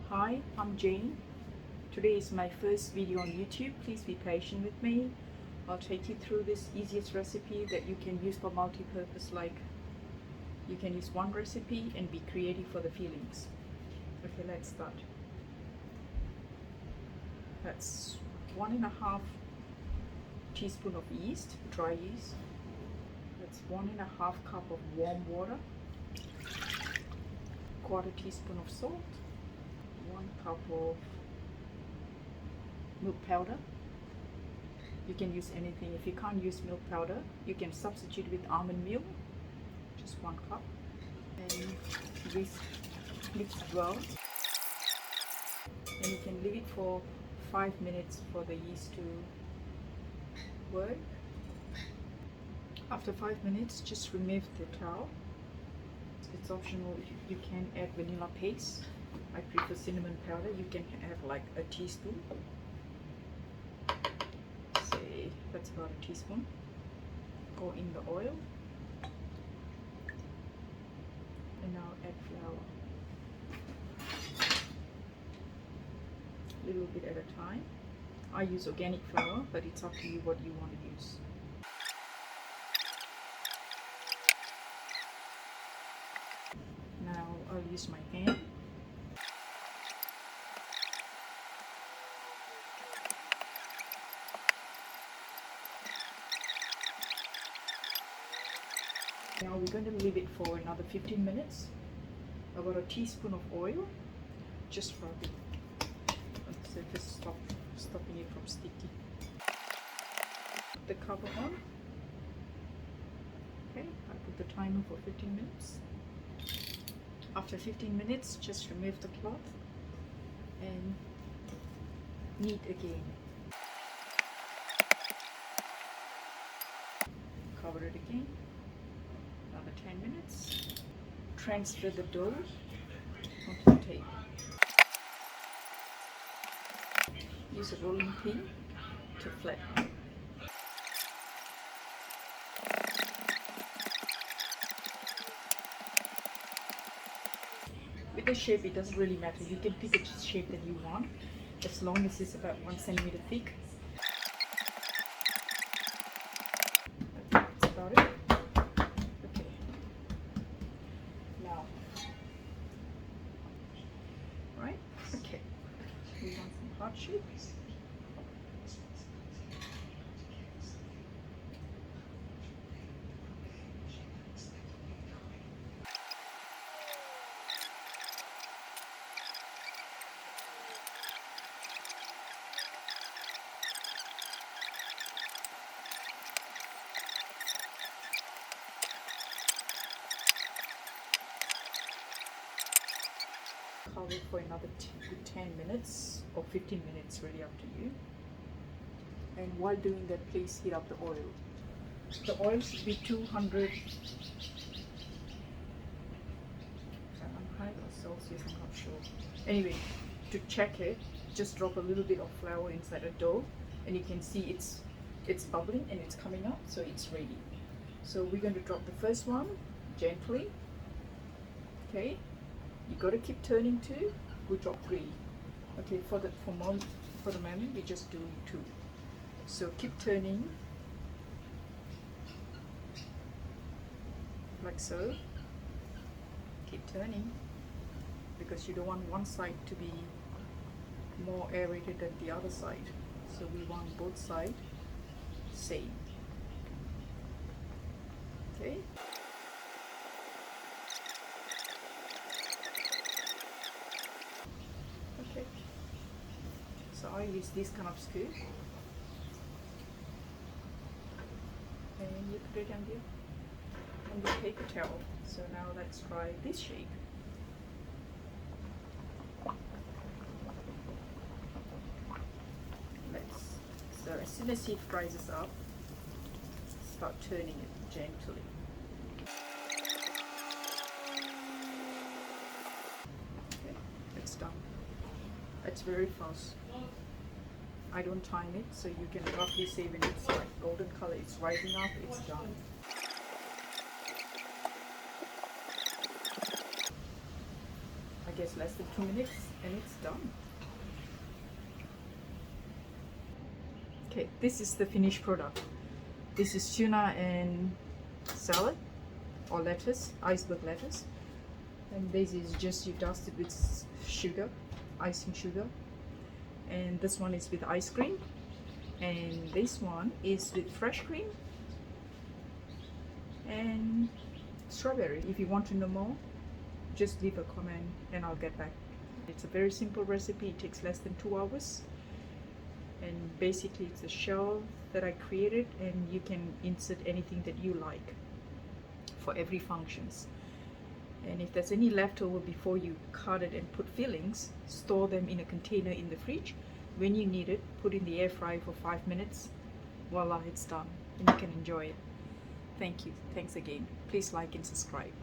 Hi, I'm Jane. Today is my first video on YouTube. Please be patient with me. I'll take you through this easiest recipe that you can use for multi-purpose, like you can use one recipe and be creative for the fillings. Okay, let's start. That's 1.5 teaspoon of yeast, dry yeast. That's 1.5 cup of warm water, 1/4 teaspoon of salt, 1 cup of milk powder. You can use anything. If you can't use milk powder, you can substitute with almond milk, just 1 cup. And whisk, mix well. And you can leave it for 5 minutes for the yeast to work. After 5 minutes, just remove the towel. It's optional. You can add vanilla paste. I prefer cinnamon powder. You can have like a teaspoon. Say that's about a teaspoon. Go in the oil. And now add flour. A little bit at a time. I use organic flour, but it's up to you what you want to use. Now I'll use my hand. Now we're going to leave it for another 15 minutes. About a teaspoon of oil. Just rub it. So just stopping it from sticky. Put the cover on. Okay, I put the timer for 15 minutes. After 15 minutes, just remove the cloth and knead again. Cover it again. Another 10 minutes. Transfer the dough onto the table. Use a rolling pin to flatten. With the shape, it doesn't really matter. You can pick a shape that you want, as long as it's about 1 centimeter thick. Okay, that's about it. Okay. Now, right? Okay. We want some heart shapes. Cover it for another 10 minutes or 15 minutes, really up to you. And while doing that, please heat up the oil. The oil should be 200 Fahrenheit or Celsius, I'm not sure. Anyway, to check it, just drop a little bit of flour inside a dough, and you can see it's bubbling and it's coming up, so it's ready. So we're going to drop the first one gently. Okay. You got to keep turning too. Good job, 3. Okay, for the moment, we're just doing 2. So keep turning, like so. Keep turning, because you don't want one side to be more aerated than the other side. So we want both sides same. Okay. Okay, so I use this kind of scoop, and you put it on the paper towel. So now let's try this shape. So as soon as it rises up, start turning it gently. Okay, it's done. It's very fast. I don't time it, so you can roughly say when it's like golden color, it's rising up, it's done. guess less than 2 minutes and it's done. Okay, this is the finished product. This is tuna and salad or lettuce, iceberg lettuce. And this is just you dust it with sugar, icing sugar. And this one is with ice cream. And this one is with fresh cream and strawberry. If you want to know more, just leave a comment and I'll get back. It's a very simple recipe. It takes less than 2 hours. And basically it's a shell that I created, and you can insert anything that you like for every functions. And if there's any leftover before you cut it and put fillings, store them in a container in the fridge. When you need it, put in the air fryer for 5 minutes. Voila, it's done and you can enjoy it. Thank you. Thanks again. Please like and subscribe.